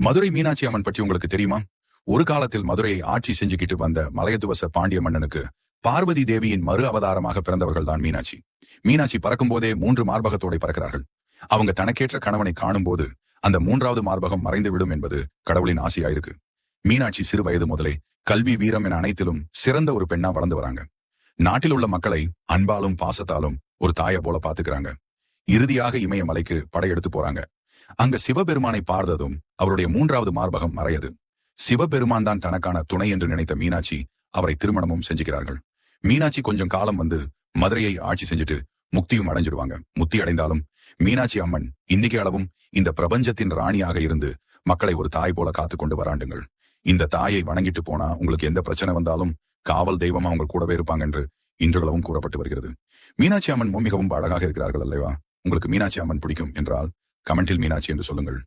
மதுரை மீனாட்சி அம்மன் பற்றி உங்களுக்கு தெரியுமா? ஒரு காலத்தில் மதுரையை ஆட்சி செஞ்சுக்கிட்டு வந்த மலையத்துவச பாண்டிய மன்னனுக்கு பார்வதி தேவியின் மறு அவதாரமாக பிறந்தவர்கள் தான் மீனாட்சி. மீனாட்சி பறக்கும் போதே 3 மார்பகத்தோட பறக்கிறார்கள். அவங்க தனக்கேற்ற கணவனை காணும் போது அந்த 3வது மார்பகம் மறைந்து விடும் என்பது கடவுளின் ஆசையாயிருக்கு. மீனாட்சி சிறு வயது முதலே கல்வி, வீரம் என அனைத்திலும் சிறந்த ஒரு பெண்ணா வளர்ந்து வராங்க. நாட்டில் உள்ள மக்களை அன்பாலும் பாசத்தாலும் ஒரு தாயை போல பாத்துக்கிறாங்க. இறுதியாக இமயமலைக்கு படையெடுத்து போறாங்க. அங்க சிவபெருமானை பார்த்ததும் அவருடைய 3வது மார்பகம் மறையது. சிவபெருமான் தான் தனக்கான துணை என்று நினைத்த மீனாட்சி அவரை திருமணமும் செஞ்சுக்கிறார்கள். மீனாட்சி கொஞ்சம் காலம் வந்து மதுரையை ஆட்சி செஞ்சுட்டு முக்தியும் அடைஞ்சிடுவாங்க. முக்தி அடைந்தாலும் மீனாட்சி அம்மன் இன்னைக்கு அளவும் இந்த பிரபஞ்சத்தின் ராணியாக இருந்து மக்களை ஒரு தாய் போல காத்து கொண்டு வராண்டுங்கள். இந்த தாயை வணங்கிட்டு போனா உங்களுக்கு எந்த பிரச்சனை வந்தாலும் காவல் தெய்வமா அவங்க கூடவே இருப்பாங்க என்று இன்றுகளவும் கூறப்பட்டு வருகிறது. மீனாட்சி அம்மன் மிகவும் அழகாக இருக்கிறார்கள் அல்லவா? உங்களுக்கு மீனாட்சி அம்மன் பிடிக்கும் என்றால் கமெண்டில் மீனாட்சி என்று சொல்லுங்கள்.